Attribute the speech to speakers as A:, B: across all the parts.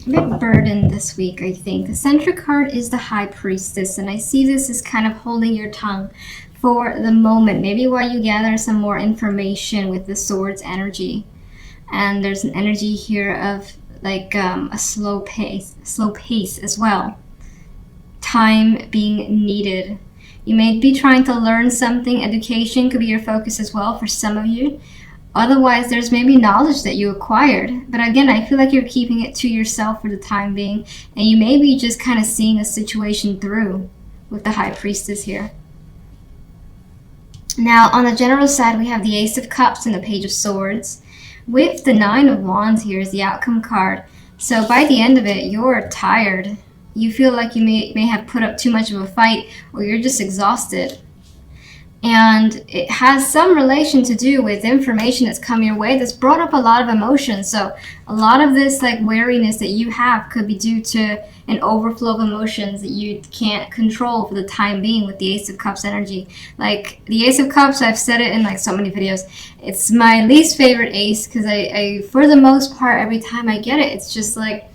A: a bit burdened this week, I think. The center card is the High Priestess, and I see this as kind of holding your tongue for the moment, maybe while you gather some more information with the Swords energy. And there's an energy here of like a slow pace as well. Time being needed. You may be trying to learn something. Education could be your focus as well for some of you. Otherwise, there's maybe knowledge that you acquired. But again, I feel like you're keeping it to yourself for the time being. And you may be just kind of seeing a situation through with the High Priestess here. Now, on the general side, we have the Ace of Cups and the Page of Swords. With the Nine of Wands here is the outcome card. So by the end of it, you're tired. You feel like you may have put up too much of a fight, or you're just exhausted. And it has some relation to do with information that's come your way that's brought up a lot of emotions. So a lot of this like weariness that you have could be due to an overflow of emotions that you can't control for the time being with the Ace of Cups energy. Like the Ace of Cups, I've said it in like so many videos, it's my least favorite ace because I for the most part, every time I get it, it's just like,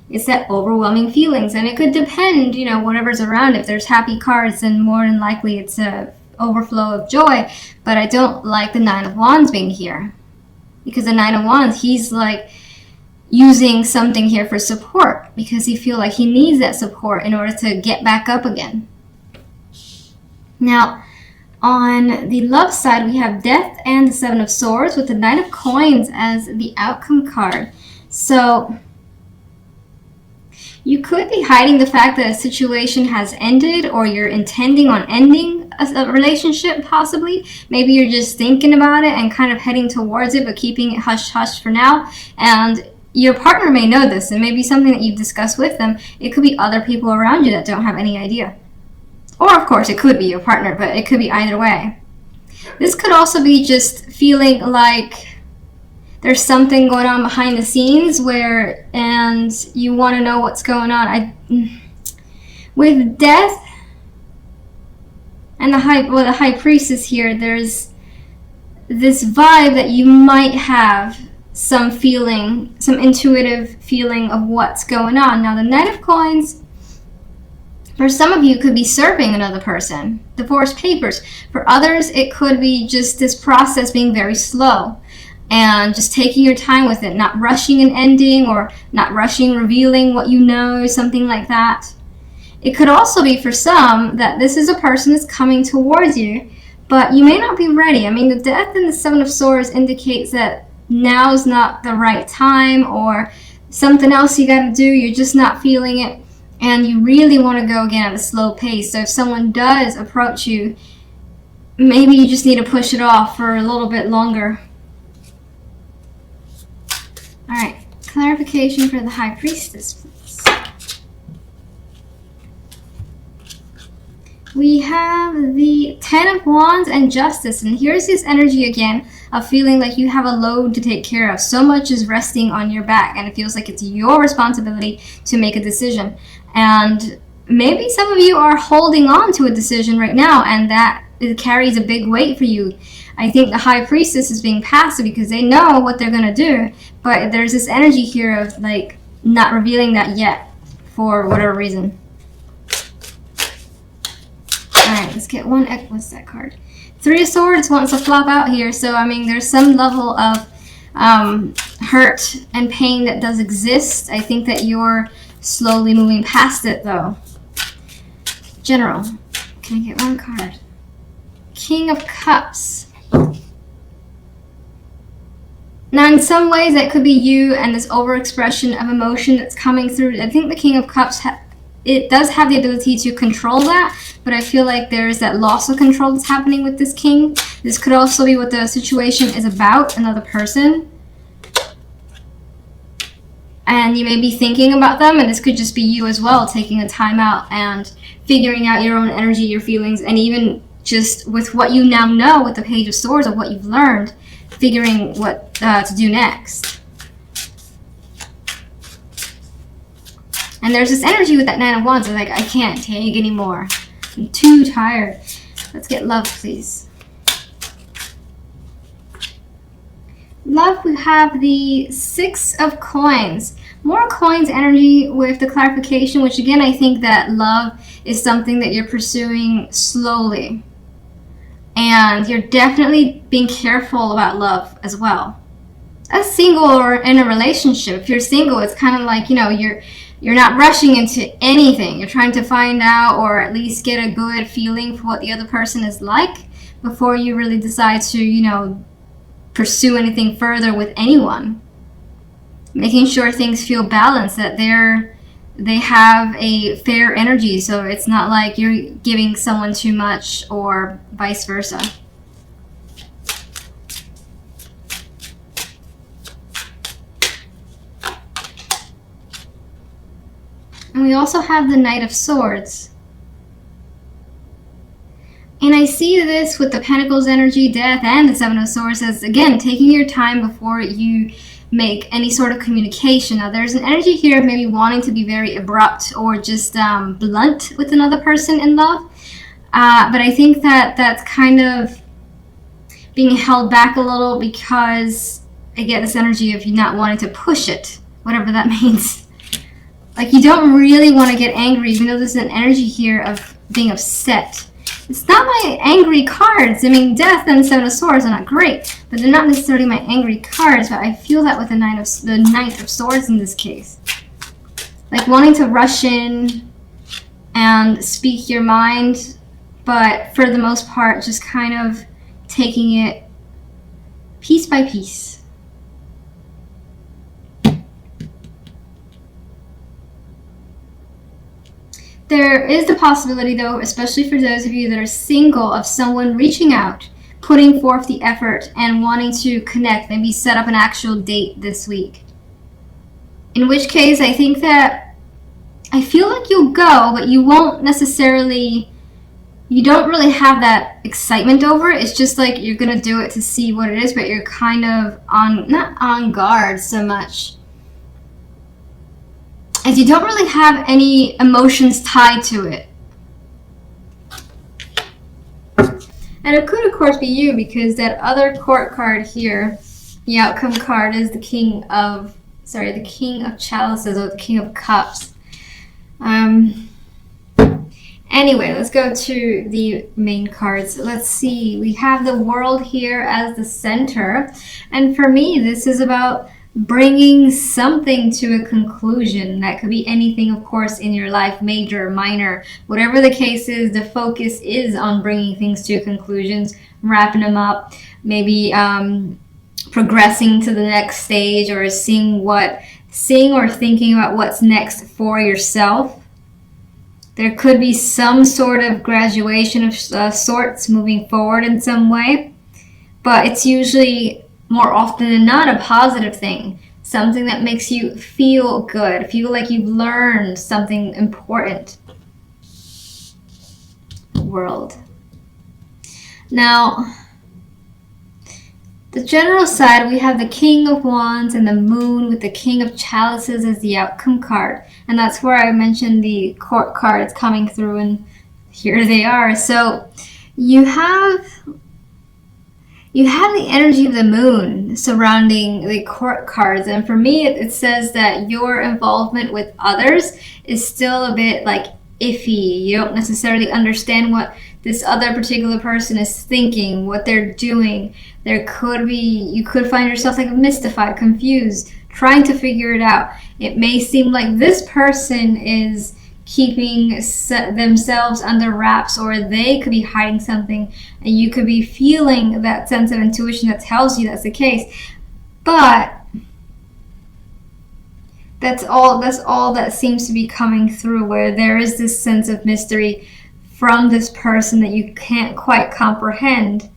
A: it's that overwhelming feelings. And it could depend, you know, whatever's around. If there's happy cards, then more than likely it's a overflow of joy. But I don't like the Nine of Wands being here, because the Nine of Wands, he's like using something here for support because he feels like he needs that support in order to get back up again. Now, on the love side, we have Death and the Seven of Swords with the Knight of Coins as the outcome card. So you could be hiding the fact that a situation has ended, or you're intending on ending a relationship, possibly. Maybe you're just thinking about it and kind of heading towards it, but keeping it hush-hush for now. And your partner may know this, and maybe something that you've discussed with them. It could be other people around you that don't have any idea. Or, of course, it could be your partner, but it could be either way. This could also be just feeling like there's something going on behind the scenes and you want to know what's going on. With Death and the High Priestess here, there's this vibe that you might have some intuitive feeling of what's going on. Now, the Knight of Coins, for some of you, could be serving another person, divorce papers. For others, it could be just this process being very slow. And just taking your time with it, not rushing an ending or not rushing revealing what you know, something like that. It could also be for some that this is a person that's coming towards you, but you may not be ready. I mean, the Death and the Seven of Swords indicates that now's not the right time, or something else you got to do, you're just not feeling it, and you really want to go again at a slow pace. So if someone does approach you, maybe you just need to push it off for a little bit longer. Alright, clarification for the High Priestess, please. We have the Ten of Wands and Justice, and here's this energy again of feeling like you have a load to take care of. So much is resting on your back, and it feels like it's your responsibility to make a decision. And maybe some of you are holding on to a decision right now, and that it carries a big weight for you. I think the High Priestess is being passive because they know what they're going to do, but there's this energy here of like not revealing that yet for whatever reason. Alright, let's get one. What's that card? Three of Swords wants to flop out here, so I mean there's some level of hurt and pain that does exist. I think that you're slowly moving past it though. General, can I get one card? King of Cups. Now, in some ways, that could be you and this overexpression of emotion that's coming through. I think the King of Cups, it does have the ability to control that, but I feel like there is that loss of control that's happening with this king. This could also be what the situation is about, another person. And you may be thinking about them, and this could just be you as well, taking a time out and figuring out your own energy, your feelings, and even just with what you now know with the Page of Swords of what you've learned, figuring what to do next. And there's this energy with that Nine of Wands. It's like, I can't take anymore. I'm too tired. Let's get love, please. love, we have the Six of Coins. More coins energy with the clarification, which again, I think that love is something that you're pursuing slowly. And you're definitely being careful about love as well. As single or in a relationship, if you're single, it's kind of like, you're not rushing into anything. You're trying to find out or at least get a good feeling for what the other person is like before you really decide to, pursue anything further with anyone. Making sure things feel balanced, that they have a fair energy, so it's not like you're giving someone too much or vice versa. And we also have the Knight of Swords. And I see this with the Pentacles energy, Death, and the Seven of Swords as, again, taking your time before you make any sort of communication. Now, there's an energy here of maybe wanting to be very abrupt or just blunt with another person in love. But I think that that's kind of being held back a little because I get this energy of you not wanting to push it, whatever that means. Like, you don't really want to get angry, even though there's an energy here of being upset. It's not my angry cards. I mean, Death and Seven of Swords are not great, but they're not necessarily my angry cards. But I feel that with the Knight of Swords in this case. Like wanting to rush in and speak your mind, but for the most part, just kind of taking it piece by piece. There is the possibility, though, especially for those of you that are single, of someone reaching out, putting forth the effort, and wanting to connect, maybe set up an actual date this week. In which case, I think that I feel like you'll go, but you won't necessarily, you don't really have that excitement over it. It's just like you're going to do it to see what it is, but you're kind of not on guard so much, as you don't really have any emotions tied to it. And it could, of course, be you, because that other court card here, the outcome card, is the King of Chalices, or the King of Cups. Anyway, let's go to the main cards. Let's see. We have the World here as the center. And for me, this is about bringing something to a conclusion. That could be anything, of course, in your life, major, minor, whatever the case is. The focus is on bringing things to conclusions, wrapping them up, maybe progressing to the next stage, or seeing or thinking about what's next for yourself. There could be some sort of graduation of sorts, moving forward in some way, but it's usually more often than not a positive thing, something that makes you feel good, feel like you've learned something important. World. Now, the general side, we have the King of Wands and the Moon with the King of Chalices as the outcome card. And that's where I mentioned the court cards coming through, and here they are. So you have the energy of the moon surrounding the court cards. And for me, it says that your involvement with others is still a bit like iffy. You don't necessarily understand what this other particular person is thinking, what they're doing. You could find yourself like mystified, confused, trying to figure it out. It may seem like this person is keeping themselves under wraps, or they could be hiding something, and you could be feeling that sense of intuition that tells you that's the case. But that's all that seems to be coming through, where there is this sense of mystery from this person that you can't quite comprehend.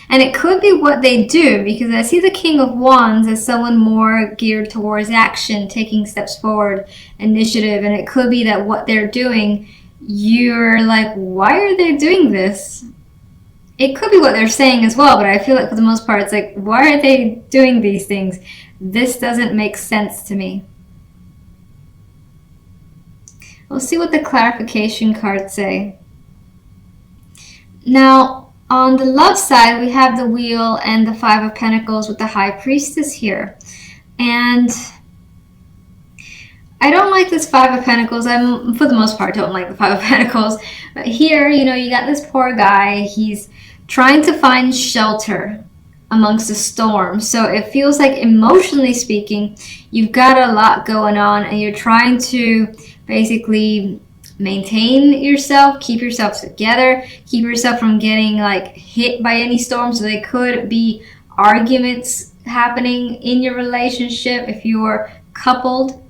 A: And it could be what they do, because I see the King of Wands as someone more geared towards action, taking steps forward, initiative. And it could be that what they're doing, you're like, why are they doing this? It could be what they're saying as well, but I feel like for the most part, it's like, why are they doing these things? This doesn't make sense to me. We'll see what the clarification cards say. Now, On the love side, we have the Wheel and the Five of Pentacles with the High Priestess here. And I don't like this Five of Pentacles. For the most part, don't like the Five of Pentacles. But here, you got this poor guy. He's trying to find shelter amongst the storm. So it feels like, emotionally speaking, you've got a lot going on and you're trying to basically maintain yourself, keep yourself together, keep yourself from getting hit by any storm. So there could be arguments happening in your relationship if you're coupled,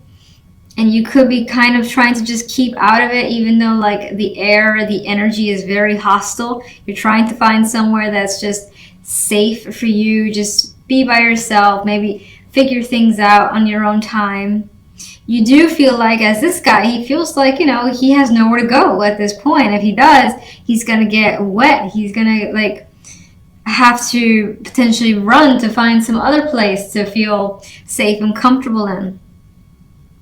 A: and you could be kind of trying to just keep out of it, even though the air, the energy is very hostile. You're trying to find somewhere that's just safe for you. Just be by yourself, maybe figure things out on your own time. You do feel like, as this guy, he feels like, he has nowhere to go at this point. If he does, he's going to get wet. He's going to have to potentially run to find some other place to feel safe and comfortable in.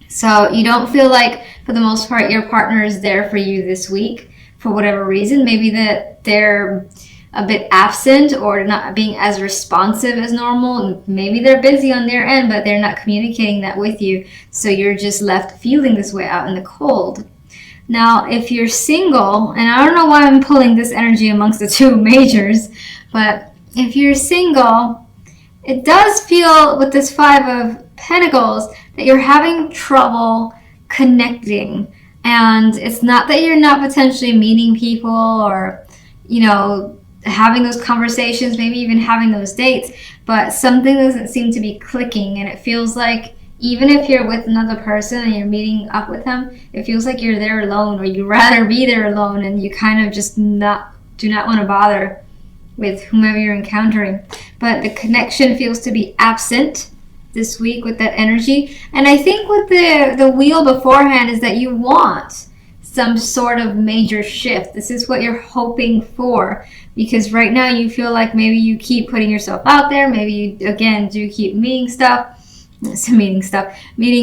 A: So you don't feel like, for the most part, your partner is there for you this week for whatever reason. Maybe that they're a bit absent or not being as responsive as normal. Maybe they're busy on their end, but they're not communicating that with you. So you're just left feeling this way out in the cold. Now, if you're single, and I don't know why I'm pulling this energy amongst the two majors, but if you're single, it does feel with this Five of Pentacles that you're having trouble connecting. And it's not that you're not potentially meeting people or, having those conversations, maybe even having those dates, but something doesn't seem to be clicking. And it feels like, even if you're with another person and you're meeting up with them, it feels like you're there alone, or you'd rather be there alone, and you kind of just do not want to bother with whomever you're encountering. But the connection feels to be absent this week with that energy. And I think with the Wheel beforehand is that you want some sort of major shift. This is what you're hoping for, because right now you feel like maybe you keep putting yourself out there. Maybe you, again, do keep meeting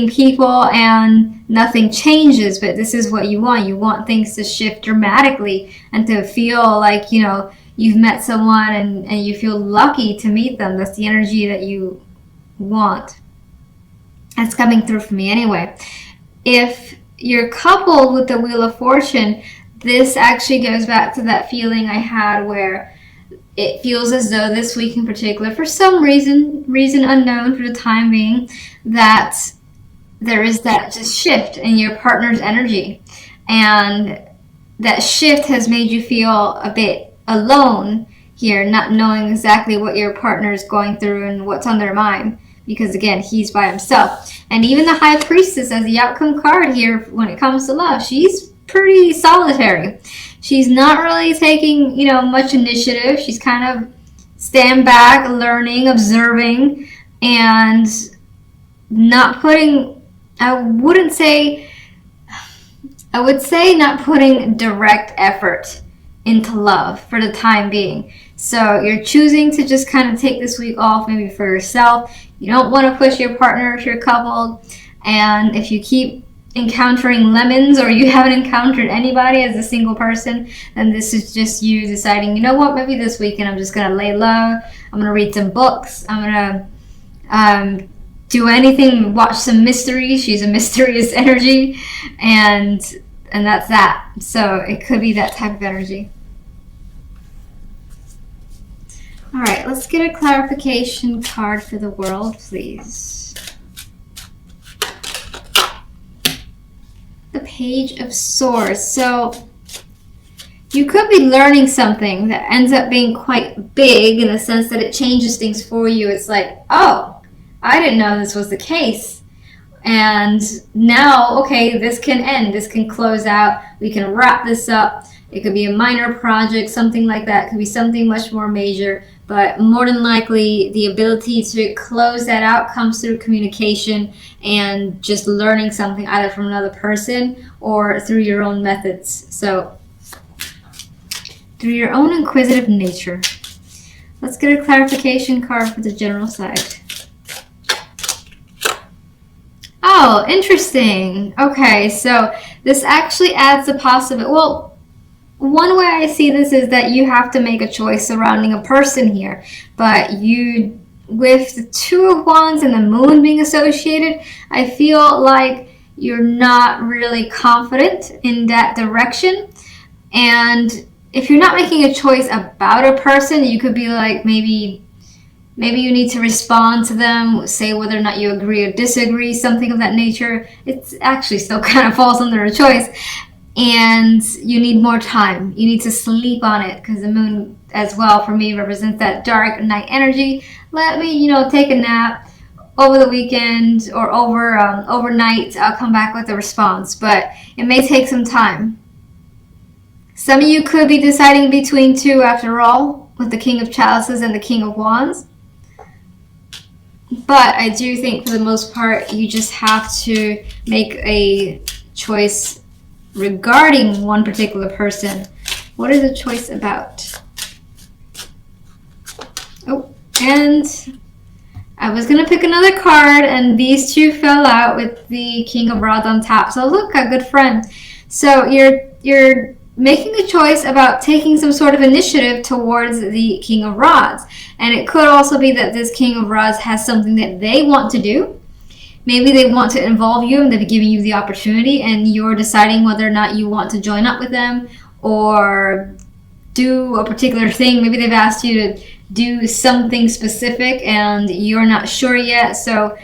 A: people, and nothing changes. But this is what you want. You want things to shift dramatically and to feel like, you've met someone and you feel lucky to meet them. That's the energy that you want. That's coming through for me anyway. If you're coupled with the Wheel of Fortune, this actually goes back to that feeling I had where it feels as though this week in particular, for some reason unknown for the time being, that there is that just shift in your partner's energy. And that shift has made you feel a bit alone here, not knowing exactly what your partner is going through and what's on their mind. Because again, he's by himself. And even the High Priestess as the outcome card here when it comes to love, she's pretty solitary. She's not really taking, much initiative. She's kind of stand back, learning, observing, and not putting, I would say not putting direct effort into love for the time being. So you're choosing to just kind of take this week off, maybe for yourself. You don't want to push your partner if you're coupled. And if you keep encountering lemons, or you haven't encountered anybody as a single person, then this is just you deciding, maybe this weekend I'm just going to lay low. I'm going to read some books. I'm going to do anything, watch some mysteries. She's a mysterious energy. And that's that. So it could be that type of energy. All right, let's get a clarification card for the world, please. The Page of Swords. So you could be learning something that ends up being quite big in the sense that it changes things for you. It's like, oh, I didn't know this was the case. And now, okay, this can end. This can close out. We can wrap this up. It could be a minor project, something like that. It could be something much more major. But more than likely, the ability to close that out comes through communication and just learning something either from another person or through your own methods. So, through your own inquisitive nature. Let's get a clarification card for the general side. Oh, interesting. Okay, so this actually adds a possibility. Well, one way I see this is that you have to make a choice surrounding a person here. But you, with the Two of Wands and the Moon being associated, I feel like you're not really confident in that direction. And if you're not making a choice about a person, you could be like, maybe you need to respond to them, say whether or not you agree or disagree, something of that nature. It's actually still kind of falls under a choice. And you need more time. You need to sleep on it, because the moon as well for me represents that dark night energy. Let me, take a nap over the weekend or overnight. I'll come back with a response, but it may take some time. Some of you could be deciding between two after all, with the King of Chalices and the King of Wands. But I do think for the most part, you just have to make a choice regarding one particular person. What is the choice about? Oh, and I was going to pick another card, and these two fell out with the King of Rods on top. So look, a good friend. So you're making a choice about taking some sort of initiative towards the King of Rods. And it could also be that this King of Rods has something that they want to do. Maybe they want to involve you and they're giving you the opportunity, and you're deciding whether or not you want to join up with them or do a particular thing. Maybe they've asked you to do something specific and you're not sure yet. So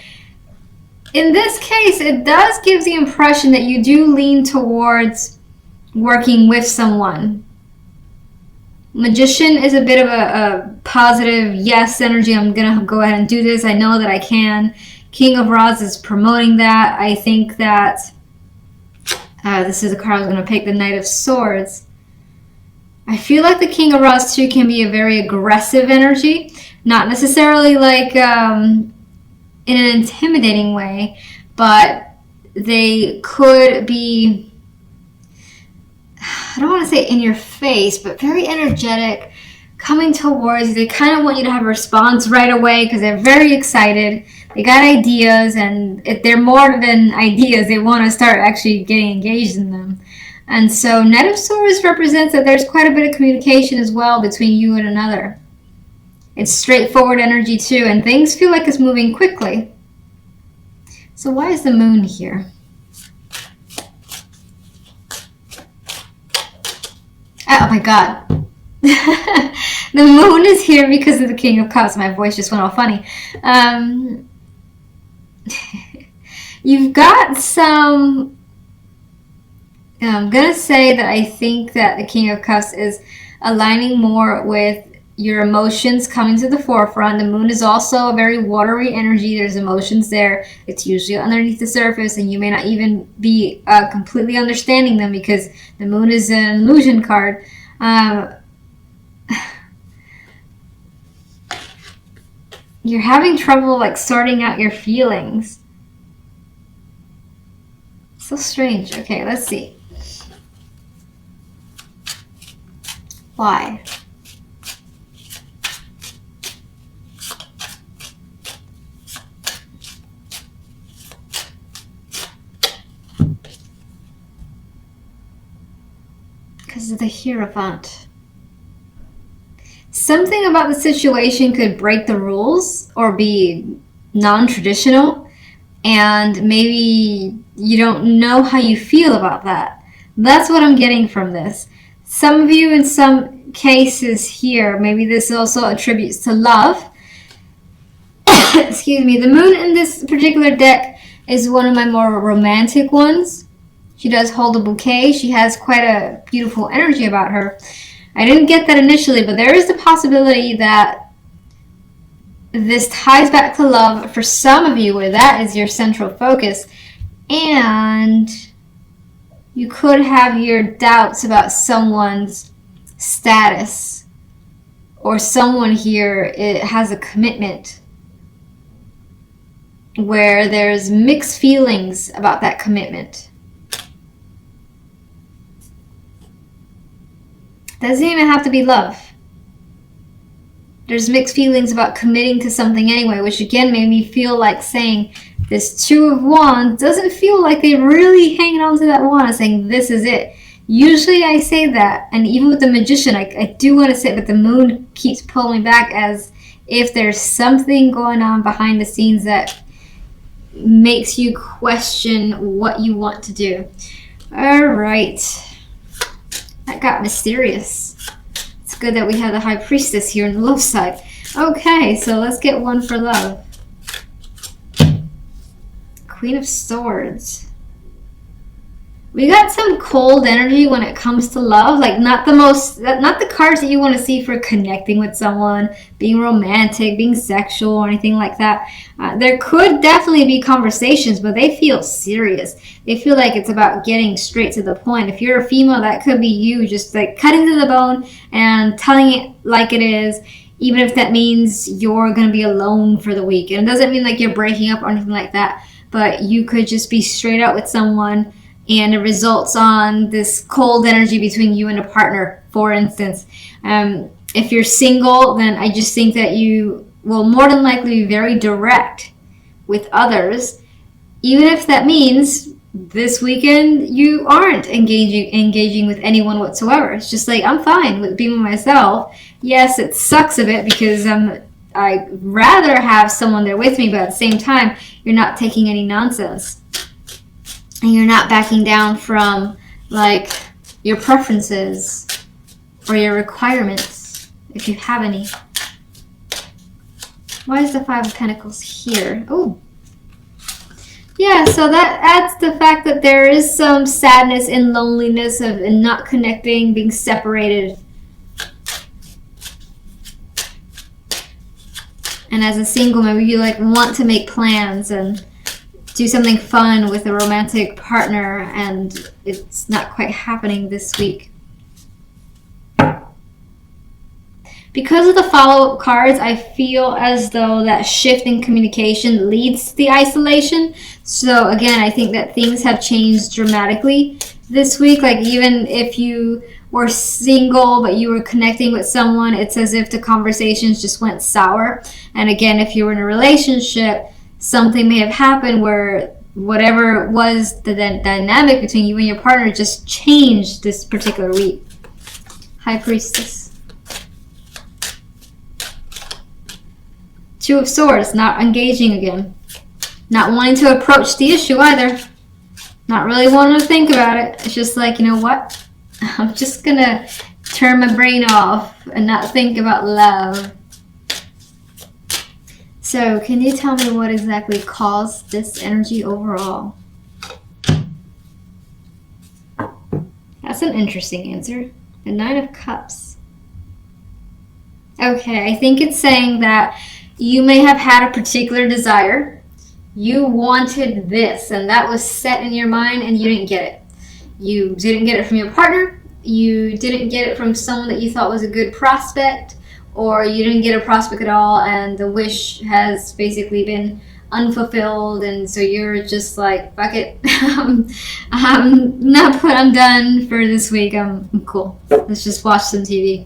A: in this case, it does give the impression that you do lean towards working with someone. Magician is a bit of a positive yes energy. I'm going to go ahead and do this. I know that I can. King of Rods is promoting that. I think that this is the card I was going to pick, the Knight of Swords. I feel like the King of Rods too can be a very aggressive energy. Not necessarily like in an intimidating way, but they could be, I don't want to say in your face, but very energetic, coming towards you. They kind of want you to have a response right away because they're very excited. They got ideas, and if they're more than ideas, they want to start actually getting engaged in them. And so Knight of Swords represents that there's quite a bit of communication as well between you and another. It's straightforward energy too, and things feel like it's moving quickly. So why is the moon here? Oh my god. The moon is here because of the King of Cups. My voice just went all funny. You've got some... I'm going to say that I think that the King of Cups is aligning more with your emotions coming to the forefront. The moon is also a very watery energy. There's emotions there. It's usually underneath the surface, and you may not even be completely understanding them because the moon is an illusion card. You're having trouble like sorting out your feelings. So strange. Okay, let's see. Why? Because of the Hierophant. Something about the situation could break the rules or be non-traditional, and maybe you don't know how you feel about that. That's what I'm getting from this. Some of you in some cases here, maybe this also attributes to love. Excuse me. The moon in this particular deck is one of my more romantic ones. She does hold a bouquet. She has quite a beautiful energy about her. I didn't get that initially, but there is the possibility that this ties back to love for some of you, where that is your central focus. And you could have your doubts about someone's status, or someone here has a commitment where there's mixed feelings about that commitment. Doesn't even have to be love. There's mixed feelings about committing to something anyway, which again made me feel like saying this Two of Wands doesn't feel like they're really hanging on to that wand and saying this is it. Usually I say that, and even with the Magician, I do want to say, but the Moon keeps pulling me back as if there's something going on behind the scenes that makes you question what you want to do. All right. That got mysterious. It's good that we have the High Priestess here on the love side. Okay, so let's get one for love. Queen of Swords. We got some cold energy when it comes to love. Like, not the cards that you want to see for connecting with someone, being romantic, being sexual, or anything like that. There could definitely be conversations, but they feel serious. They feel like it's about getting straight to the point. If you're a female, that could be you just like cutting to the bone and telling it like it is, even if that means you're going to be alone for the week. And it doesn't mean like you're breaking up or anything like that, but you could just be straight out with someone and it results on this cold energy between you and a partner, for instance. If you're single, then I just think that you will more than likely be very direct with others, even if that means this weekend you aren't engaging with anyone whatsoever. It's just like, I'm fine with being with myself. Yes, it sucks a bit because I'd rather have someone there with me, but at the same time, you're not taking any nonsense. And you're not backing down from, like, your preferences or your requirements, if you have any. Why is the Five of Pentacles here? Oh. Yeah, so that adds the fact that there is some sadness and loneliness of not connecting, being separated. And as a single, maybe you, like, want to make plans and do something fun with a romantic partner, and it's not quite happening this week. Because of the follow-up cards, I feel as though that shift in communication leads to the isolation. So again, I think that things have changed dramatically this week. Like, even if you were single but you were connecting with someone, it's as if the conversations just went sour. And again, if you were in a relationship, something may have happened where whatever was the dynamic between you and your partner just changed this particular week. High Priestess. Two of Swords, not engaging again. Not wanting to approach the issue either. Not really wanting to think about it. It's just like, you know what? I'm just gonna turn my brain off and not think about love. So, can you tell me what exactly caused this energy overall? That's an interesting answer. The Nine of Cups. Okay, I think it's saying that you may have had a particular desire. You wanted this, and that was set in your mind, and you didn't get it. You didn't get it from your partner. You didn't get it from someone that you thought was a good prospect. Or you didn't get a prospect at all, and the wish has basically been unfulfilled, and so you're just like, fuck it. I'm done for this week. I'm cool. Let's just watch some TV.